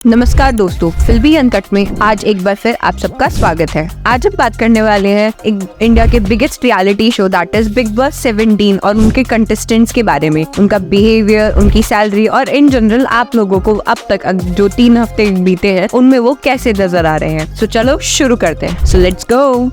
नमस्कार दोस्तों, फिल्मी अनकट में आज एक बार फिर आप सबका स्वागत है। आज हम बात करने वाले हैं एक इंडिया के biggest reality show that is big Boss 17 और उनके कंटेस्टेंट्स के बारे में, उनका बिहेवियर, उनकी सैलरी और इन जनरल आप लोगों को अब तक जो 3 हफ्ते बीते हैं उनमें वो कैसे नजर आ रहे हैं। सो चलो शुरू करते हैं। So let's go.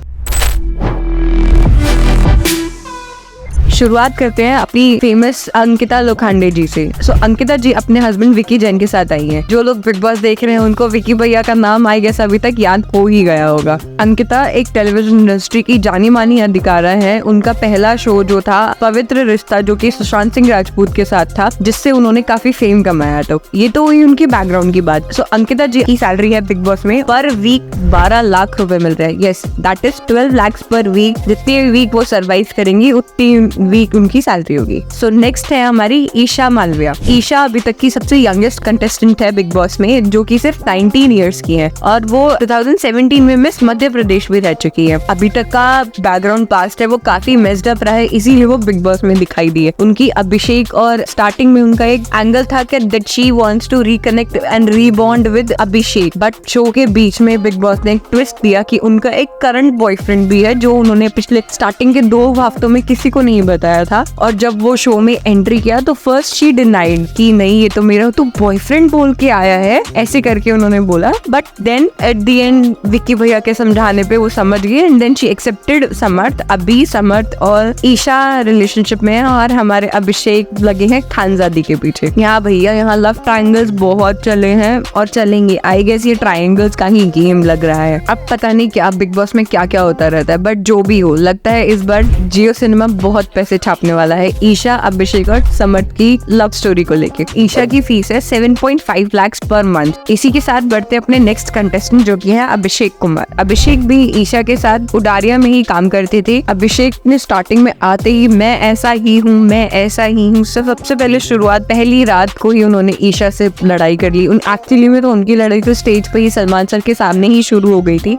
शुरुआत करते हैं अपनी फेमस अंकिता लोखंडे जी से। अंकिता जी अपने हस्बैंड विकी जैन के साथ आई हैं। जो लोग बिग बॉस देख रहे हैं उनको विकी भैया का नाम आई गेस अभी तक याद हो ही गया होगा। अंकिता एक टेलीविजन इंडस्ट्री की जानी मानी अधिकारा है। उनका पहला शो जो था पवित्र रिश्ता, जो कि सुशांत सिंह राजपूत के साथ था, जिससे उन्होंने काफी फेम कमाया। तो ये तो हुई उनकी बैकग्राउंड की बात। अंकिता जी की सैलरी है बिग बॉस में पर वीक 12 लाख रुपए मिल रहे हैं। Yes, that is 12 lakh per week. जितनी वीक वो सर्वाइव करेंगी उतनी वीक उनकी सैलरी होगी। सो नेक्स्ट है हमारी ईशा मालविया। ईशा अभी तक की सबसे यंगेस्ट कंटेस्टेंट है बिग बॉस में, जो कि सिर्फ 19 इयर्स की है और वो 2017 में मिस मध्य प्रदेश भी रह चुकी है। अभी तक का बैकग्राउंड पास्ट है वो काफी मेस्ड अप रहा है, इसीलिए वो बिग बॉस में दिखाई दी है। उनकी अभिषेक और स्टार्टिंग में उनका एक एंगल था कि that she wants to reconnect and rebond with Abhishek, but show के बीच में बिग बॉस ने एक ट्विस्ट दिया कि उनका एक करंट बॉयफ्रेंड भी है, जो उन्होंने पिछले स्टार्टिंग के 2 हफ्तों में किसी को नहीं बताया था। और जब वो शो में एंट्री किया तो फर्स्ट शी डिनाइड कि नहीं, ये तो मेरा तो बॉयफ्रेंड बोल के आया है, ऐसे करके उन्होंने बोला। But then at the end Vicky भैया के समझाने पे वो समझ गई and then she accepted Samarth. अभी समर्थ और ईशा रिलेशनशिप में है और हमारे अभिषेक लगे हैं खानजादी के पीछे। यहाँ भैया यहाँ लव ट्रायंगल्स बहुत चले हैं और चलेंगे। आई गेस ये ट्रायंगल्स का ही गेम लग रहा है। अब पता नहीं क्या बिग बॉस में क्या क्या होता रहता है, बट जो भी हो, लगता है इस बार जियो सिनेमा बहुत पैसे छापने वाला है ईशा, अभिषेक और समर्थ की लव स्टोरी को लेके। ईशा की फीस है 7.5 लाख पर मंथ। इसी के साथ बढ़ते अपने नेक्स्ट कंटेस्टेंट, जो कि है अभिषेक कुमार। अभिषेक भी ईशा के साथ उडारिया में ही काम करते थे। अभिषेक ने स्टार्टिंग में आते ही मैं ऐसा ही हूँ, मैं ऐसा ही हूँ, सबसे पहले शुरुआत पहली रात को ही उन्होंने ईशा से लड़ाई कर ली। एक्चुअली में तो उनकी लड़ाई तो स्टेज पे ही सलमान सर के सामने ही शुरू हो गई थी,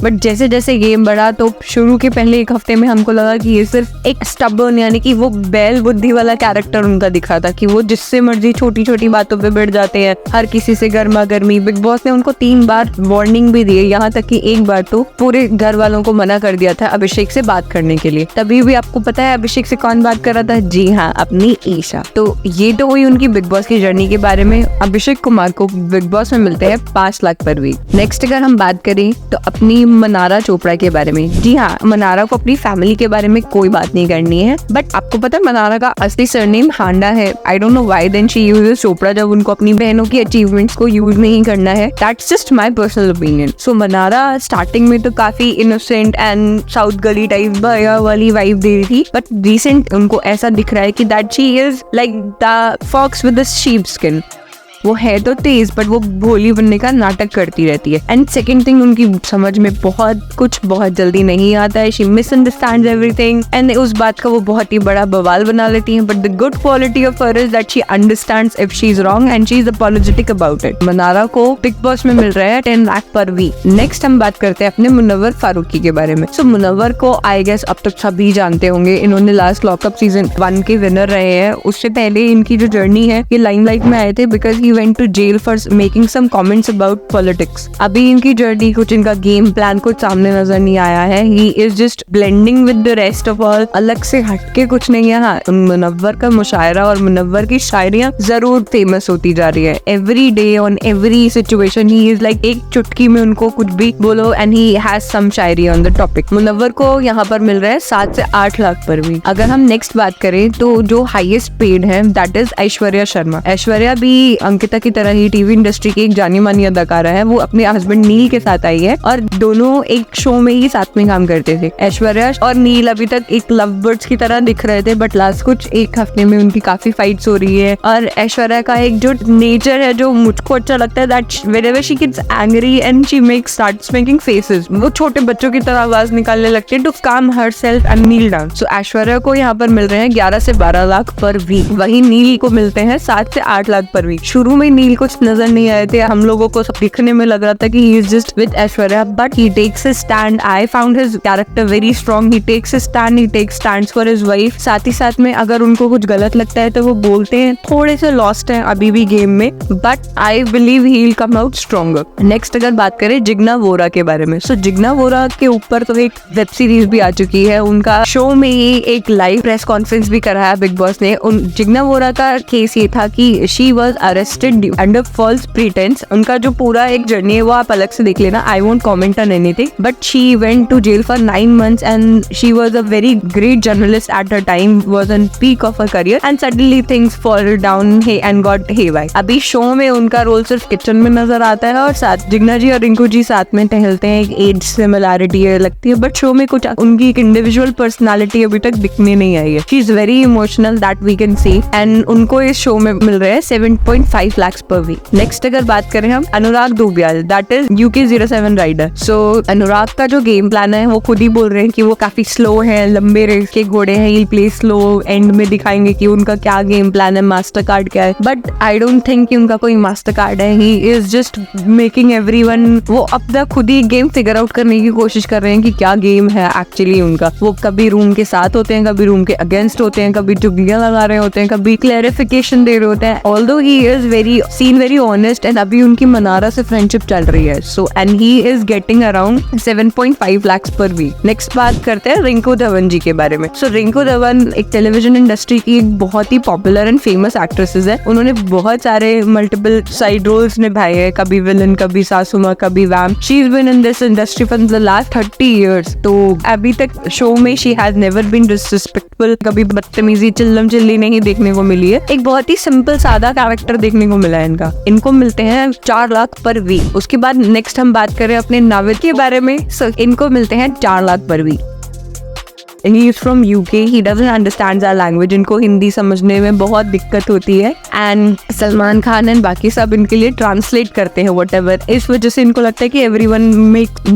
बट जैसे जैसे गेम बढ़ा तो शुरू के पहले 1 हफ्ते में हमको लगा कि ये सिर्फ एक स्टबर्न यानी कि वो बैल बुद्धि वाला कैरेक्टर उनका दिखा था कि वो जिससे मर्जी छोटी छोटी बातों पे बढ़ जाते हैं, हर किसी से गर्मा गर्मी। बिग बॉस ने उनको 3 बार वार्निंग भी दी है, यहाँ तक कि एक बार तो पूरे घर वालों को मना कर दिया था अभिषेक से बात करने के लिए। तभी भी आपको पता है अभिषेक से कौन बात कर रहा था? जी हाँ, अपनी ईशा। तो ये तो हुई उनकी बिग बॉस की जर्नी के बारे में। अभिषेक कुमार को बिग बॉस में मिलते हैं 5 लाख पर वीक। नेक्स्ट अगर हम बात करें तो अपनी मनारा चोपड़ा के बारे में। जी हाँ, मनारा को अपनी फैमिली के बारे में कोई बात नहीं करनी है, बट आपको पता है मनारा का असली सरनेम हांडा है। I don't know why then she uses Chopra जब उनको अपनी बहनों की अचीवमेंट्स को यूज नहीं करना है। That's just my personal opinion. So Mannara starting में तो काफी इनोसेंट एंड साउथ गली टाइप भैया वाली वाइब दे रही थी, बट रिसेंट उनको ऐसा दिख रहा है कि that she is like the fox with the sheep skin. वो है तो तेज बट वो भोली बनने का नाटक करती रहती है। एंड सेकंड थिंग, उनकी समझ में बहुत जल्दी नहीं आता है। शी मिसअंडरस्टैंड्स एवरीथिंग एंड उस बात का वो बहुत ही बड़ा बवाल बना लेती है। But the good quality of her is that she understands if she is wrong and she is apologetic about it. Mannara को बिग बॉस में मिल रहा है 10 लाख पर वीक। नेक्स्ट हम बात करते हैं अपने मुनव्वर फारूकी के बारे में। सो मुनव्वर को आई गेस अब तक सभी जानते होंगे। इन्होंने लास्ट लॉकअप सीजन 1 के विनर रहे हैं। उससे पहले इनकी जो जर्नी है ये लाइमलाइट में आए थे because went to jail for making some comments about politics. अभी इनकी जर्नी कुछ, इनका गेम प्लान कुछ सामने नजर नहीं आया है। He is just blending with the rest of all. अलग से हटके कुछ नहीं है। हाँ, मुनव्वर का मुशायरा और मुनव्वर की शायरियाँ जरूर फेमस होती जा रही है। Every day on every situation he is like एक चुटकी में उनको कुछ भी बोलो and he has some Shayari on the topic. Munawwar को यहाँ पर मिल रहा है 7 से 8 लाख पर भी। अगर हम नेक्स्ट बात करें तो जो हाईएस्ट पेड है दैट इज ऐश्वर्या शर्मा। ऐश्वर्या भी अंकिता की तरह ही टीवी इंडस्ट्री की एक जानी मानी अदाकारा है। वो अपने हस्बैंड नील के साथ आई है और दोनों एक शो में ही साथ में काम करते थे। ऐश्वर्या और नील अभी तक एक लव बर्ड्स की तरह दिख रहे थे, बट लास्ट कुछ 1 हफ्ते में उनकी काफी फाइट्स हो रही है। और ऐश्वर्या का एक जो नेचर है जो मुझको अच्छा लगता है, that whenever she gets angry and she starts making faces, वो छोटे बच्चों की तरह आवाज निकालने लगती है टू काम हरसेल्फ एंड नील डाउन। सो ऐश्वर्या को यहाँ पर मिल रहे हैं 11 से 12 लाख पर वीक। वही नील को मिलते हैं 7 से 8 लाख पर वीक। शुरू शुरू में नील कुछ नजर नहीं आए थे, हम लोगों को सब दिखने में लग रहा था कि he is just with Aishwarya, but he takes his stand. I found his character very strong. He takes his stand, he takes stands for his wife. साथ ही साथ में अगर उनको कुछ गलत लगता है तो वो बोलते हैं. थोड़े से लॉस्ट हैं अभी भी गेम में, but I believe he will come out stronger. Next अगर बात करें जिग्ना वोरा के बारे में, सो जिग्ना वोरा के ऊपर तो एक वेब सीरीज भी आ चुकी है. उनका शो में ही एक लाइव प्रेस कॉन्फ्रेंस भी कराया बिग बॉस ने. जिग्ना वोरा का केस ये था कि she was arrested under false pretence. उनका जो पूरा एक जर्नी है वो आप अलग से देख लेना. I won't comment on anything, but she went to jail for 9 months and she was a very great journalist at her time, was on peak of her career, and suddenly things fall down and got haywire. अभी show में उनका role सिर्फ kitchen में नजर आता है और साथ जिग्ना जी और रिंकू जी साथ में टहलते हैं. एक एज सिमिलैरिटी है लगती है, बट शो में कुछ उनकी एक इंडिविजुअल पर्सनालिटी अभी तक दिखने नहीं आई है. She is very emotional, that we can see, and उनको इस शो में मिल रहे हैं 7.5 lakhs per week. नेक्स्ट अगर बात करें हम अनुराग दुबियाल, दैट इज UK07 राइडर. सो अनुराग का जो गेम प्लान है वो खुद ही बोल रहे हैं कि वो काफी स्लो है, लंबे रेस के घोड़े हैं, ही प्ले स्लो. एंड में दिखाएंगे कि उनका क्या गेम प्लान है, मास्टर कार्ड क्या है, बट आई डोंट थिंक कि उनका कोई मास्टर कार्ड है. ही इज जस्ट मेकिंग एवरीवन, वो अपना खुद ही गेम फिगर आउट करने की कोशिश कर रहे हैं कि क्या गेम है एक्चुअली उनका. वो कभी रूम के साथ होते हैं, कभी रूम के अगेंस्ट होते हैं, कभी चुगलियां लगा रहे होते हैं, कभी क्लैरिफिकेशन दे रहे होते हैं. Although he is very honest, and अभी उनकी मनारा से फ्रेंडशिप चल रही है. So and he is getting around 7.5 lakhs per week. Next बात करते हैं रिंकू धवन जी के बारे में. सो रिंकू धवन एक टेलीविजन इंडस्ट्री की एक बहुत ही पॉपुलर एंड फेमस एक्ट्रेसेस है. उन्होंने बहुत सारे मल्टीपल साइड रोल्स निभाए हैं, कभी विलन, कभी सासू माँ, कभी वैम. She is been in this industry for the last 30 years. तो अभी तक शो में she has never been disrespectful, कभी बदतमीजी चिल्लम चिल्ली नहीं देखने को मिली है. एक बहुत ही सिंपल सादा कैरेक्टर देखने को मिला है इनका. इनको मिलते हैं 4 लाख पर वीक. उसके बाद नेक्स्ट हम बात करें अपने नाविद के बारे में. इनको मिलते हैं 4 lakh per week. He is from UK. He doesn't understand our language. इनको हिंदी समझने में बहुत दिक्कत होती है. एंड सलमान खान एंड बाकी सब इनके लिए ट्रांसलेट करते हैं whatever. इस वजह से इनको लगता है कि everyone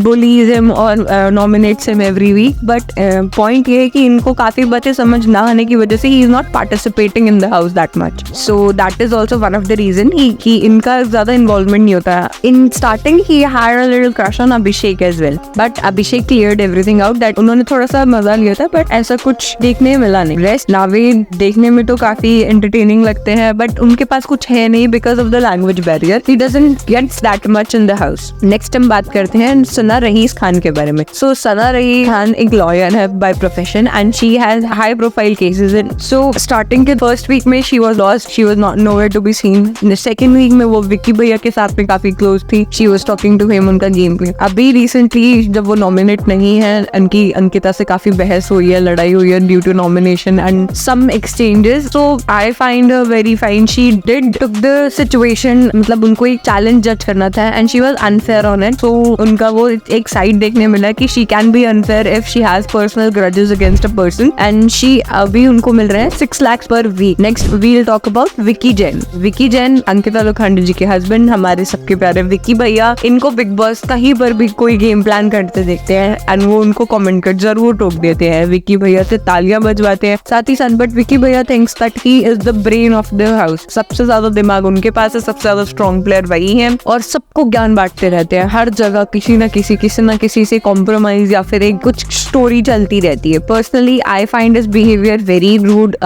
bullies him और nominates him every week. But point ये है कि इनको काफी बातें समझ ना आने की वजह से he is not participating in the house that much. So that is also one of the reason कि इनका ज्यादा इन्वॉल्वमेंट नहीं होता. In starting he had a little crush on Abhishek as well. But Abhishek cleared everything out that उन्होंने थोड़ा सा मजा लिया था, बट ऐसा कुछ देखने मिला नहीं. रेस्ट नावेद देखने में तो काफी एंटरटेनिंग लगते हैं, बट उनके पास कुछ है नहीं because of the language barrier. He doesn't gets that much in the house. Next हम बात करते हैं सना रईस खान के बारे में. सो सना रईस खान एक लॉयर है by profession and she has high profile cases in. So starting के फर्स्ट वीक में she was lost, she was not nowhere to be seen. Second week में वो विक्की भैया के साथ में काफी क्लोज थी. She was talking to him, उनका गेम प्ले. अभी रिसेंटली जब वो नॉमिनेट नहीं है, उनकी अंकिता से काफी बहस हुई है, लड़ाई हुई है due to nomination and some exchanges. So I find her very fine. She did took the situation, मतलब उनको एक चैलेंज जज करना था and she was unfair on it. So उनका वो एक साइड देखने मिला कि she can be unfair if she has personal grudges against a person, and she अभी उनको मिल रहे हैं 6 lakhs per week. Next we will talk about Vicky Jain. Vicky Jain Ankita Lokhande जी के हस्बैंड, हमारे सबके प्यारे विकी भैया. इनको बिग बॉस कहीं पर भी कोई गेम प्लान करते देखते हैं एंड वो उनको कमेंट कर जरूर टोक देते हैं. विकी भैया से तालियां बजवाते हैं साथ ही साथ. बट विकी भैया thinks that he is the brain of the house. सबसे ज्यादा दिमाग उनके पास है, सबसे ज्यादा स्ट्रॉन्ग प्लेयर वही है और सबको ज्ञान बांटते रहते हैं. हर जगह किसी ना किसी से कॉम्प्रोमाइज या फिर एक कुछ स्टोरी चलती रहती है. Personally I find his behaviour very rude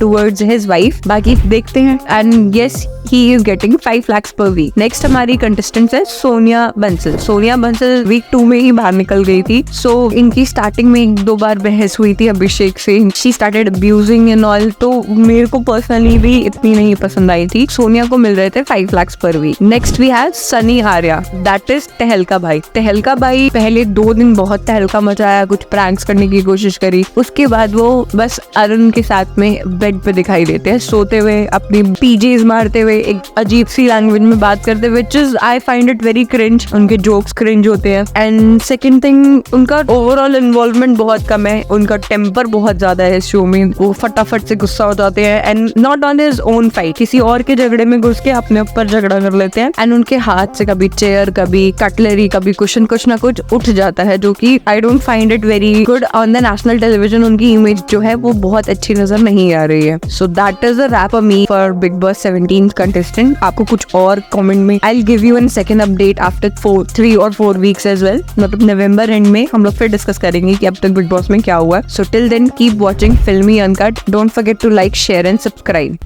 towards his wife. बाकी देखते हैं. And yes, he is getting 5 lakhs per week. Next हमारी कंटेस्टेंट है सोनिया बंसल. सोनिया बंसल वीक 2 में ही बाहर निकल गई थी. सो इनकी स्टार्टिंग में 1-2 बार बहस हुई थी अभिषेक से. She started abusing and all, तो मेरे को पर्सनली भी इतनी नहीं पसंद आई थी. सोनिया को मिल रहे थे 5 lakhs per week. Next we have Sunny Arya, that is Tahalka भाई. तहलका भाई पहले 2 दिन बहुत तहलका मचाया, कुछ प्रैंक्स करने की कोशिश करी. उसके बाद वो बस अरुण के साथ में बेड पे दिखाई देते हैं सोते हुए, अपनी पीजेस मारते हुए, एक अजीब सी लैंग्वेज में बात करते हुए, which is I find it very cringe. उनके जोक्स क्रिंज होते हैं. एंड सेकंड थिंग, उनका ओवरऑल इन्वॉल्वमेंट बहुत कम है, उनका टेम्पर बहुत ज्यादा है इस शो में, वो फटाफट से गुस्सा हो जाते हैं and not on his own fight, किसी और के झगड़े में घुस के अपने ऊपर झगड़ा कर लेते हैं एंड उनके हाथ से कभी चेयर, कभी कटलरी, कभी कुशन, कुछ ना कुछ उठ जाता है, जो कि I don't find it very good on the national television. उनकी इमेज जो है वो बहुत अच्छी नजर नहीं आ रही है। So that is a wrap for me for Bigg Boss 17 contestant. आपको कुछ और कमेंट में I will give you an second update after 3 or 4 weeks as well, मतलब नवंबर एंड में हम लोग फिर डिस्कस करेंगे कि अब तक बिग बॉस में क्या हुआ। So till then keep watching filmy uncut, don't forget to like, share and subscribe.